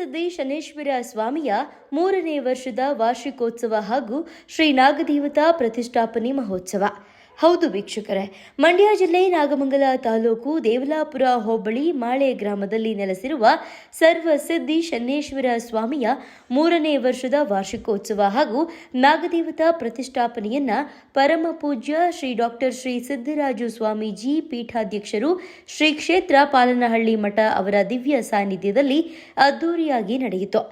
ಸರ್ವಸಿದ್ಧಿ ಶನೇಶ್ವರ ಸ್ವಾಮಿಯ 3ನೇ ವರ್ಷದ ವಾರ್ಷಿಕೋತ್ಸವ ಹಾಗೂ ಶ್ರೀ ನಾಗದೇವತಾ ಪ್ರತಿಷ್ಠಾಪನೆ ಮಹೋತ್ಸವ. ಹೌದು ವೀಕ್ಷಕರೇ, ಮಂಡ್ಯ ಜಿಲ್ಲೆ ನಾಗಮಂಗಲ ತಾಲೂಕು ದೇವಲಾಪುರ ಹೋಬಳಿ ಮಾಳೆ ಗ್ರಾಮದಲ್ಲಿ ನೆಲೆಸಿರುವ ಸರ್ವಸಿದ್ಧಿ ಶನೇಶ್ವರ ಸ್ವಾಮಿಯ 3ನೇ ವರ್ಷದ ವಾರ್ಷಿಕೋತ್ಸವ ಹಾಗೂ ನಾಗದೇವತಾ ಪ್ರತಿಷ್ಠಾಪನೆಯನ್ನ ಪರಮ ಪೂಜ್ಯ ಶ್ರೀ ಡಾಕ್ಟರ್ ಶ್ರೀ ಸಿದ್ದರಾಜು ಸ್ವಾಮೀಜಿ ಪೀಠಾಧ್ಯಕ್ಷರು ಶ್ರೀ ಕ್ಷೇತ್ರ ಪಾಲನಹಳ್ಳಿ ಮಠ ಅವರ ದಿವ್ಯ ಸಾನ್ನಿಧ್ಯದಲ್ಲಿ ಅದ್ದೂರಿಯಾಗಿ ನಡೆಯಿತು.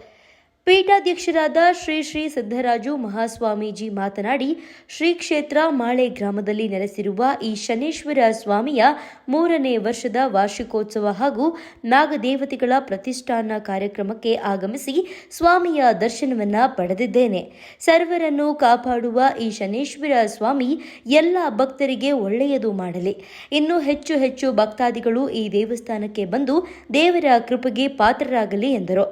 ಪೀಠಾಧ್ಯಕ್ಷರಾದ ಶ್ರೀ ಶ್ರೀ ಸಿದ್ದರಾಜು ಮಹಾಸ್ವಾಮೀಜಿ ಮಾತನಾಡಿ, ಶ್ರೀ ಕ್ಷೇತ್ರ ಮಾಳೆ ಗ್ರಾಮದಲ್ಲಿ ನೆಲೆಸಿರುವ ಈ ಶನೇಶ್ವರ ಸ್ವಾಮಿಯ 3ನೇ ವರ್ಷದ ವಾರ್ಷಿಕೋತ್ಸವ ಹಾಗೂ ನಾಗದೇವತೆಗಳ ಪ್ರತಿಷ್ಠಾನ ಕಾರ್ಯಕ್ರಮಕ್ಕೆ ಆಗಮಿಸಿ ಸ್ವಾಮಿಯ ದರ್ಶನವನ್ನ ಪಡೆದಿದ್ದೇನೆ. ಸರ್ವರನ್ನು ಕಾಪಾಡುವ ಈ ಶನೇಶ್ವರ ಸ್ವಾಮಿ ಎಲ್ಲ ಭಕ್ತರಿಗೆ ಒಳ್ಳೆಯದು ಮಾಡಲಿ. ಇನ್ನೂ ಹೆಚ್ಚು ಹೆಚ್ಚು ಭಕ್ತಾದಿಗಳು ಈ ದೇವಸ್ಥಾನಕ್ಕೆ ಬಂದು ದೇವರ ಕೃಪೆಗೆ ಪಾತ್ರರಾಗಲಿ ಎಂದರು.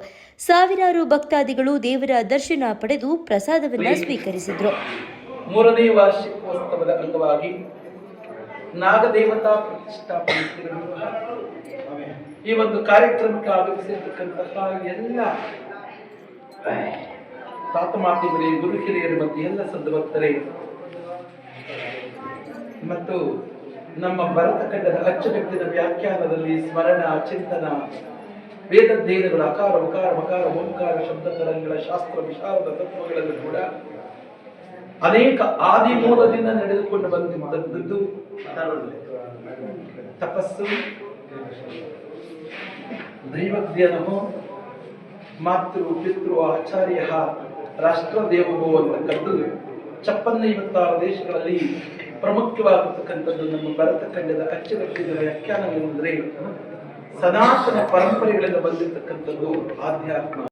ಸಾವಿರಾರು ಭಕ್ತಾದಿಗಳು ದೇವರ ದರ್ಶನ ಪಡೆದು ಪ್ರಸಾದವನ್ನು ಸ್ವೀಕರಿಸಿದರು. 3ನೇ ವಾರ್ಷಿಕೋತ್ಸವದ ಅಂಗವಾಗಿ ನಾಗದೇವತಾ ಪ್ರತಿಷ್ಠಾಪನೆ ಈ ಒಂದು ಕಾರ್ಯಕ್ರಮಕ್ಕೆ ಆಗಮಿಸಿರ್ತಕ್ಕಂತಹ ಎಲ್ಲ ತಾತಮಾತಿಗರೇ, ಗುರು ಹಿರಿಯರು ಮತ್ತು ಎಲ್ಲ ಸದ್ಭಕ್ತರೇ ಮತ್ತು ನಮ್ಮ ಭರತಖಂಡದ ಅಚ್ಚುಕಟ್ಟಿನ ವ್ಯಾಖ್ಯಾನದಲ್ಲಿ ಸ್ಮರಣ, ಚಿಂತನ, ವೇದಾಧ್ಯಯನಗಳ ಅಕಾರ, ಉಕಾರ, ಮಕಾರ, ಓಂಕಾರ ಶಬ್ದ ತರಂಗಗಳ ಶಾಸ್ತ್ರ ವಿಶಾರದ ತತ್ವಗಳನ್ನು ಕೂಡ ಅನೇಕ ಆದಿ ಮೂಲದಿಂದ ನಡೆದುಕೊಂಡು ಬಂದಿದ್ದದ್ದು ತಪಸ್ಸು, ದೈವಜ್ಞಾನವು, ಮಾತೃ ಪಿತೃ ಆಚಾರ್ಯ ರಾಷ್ಟ್ರದೇವೋ ಅಂತಕ್ಕಂಥದ್ದು 56 ದೇಶಗಳಲ್ಲಿ ಪ್ರಮುಖವಾಗಿರ್ತಕ್ಕಂಥದ್ದು. ನಮ್ಮ ಭರತಖಂಡದ ಅಚ್ಚುಕಟ್ಟಿನ ವ್ಯಾಖ್ಯಾನವೇನೆಂದರೆ ಸನಾತನ ಪರಂಪರೆಗಳಿಂದ ಬಂದಿರತಕ್ಕಂಥದ್ದು ಆಧ್ಯಾತ್ಮ.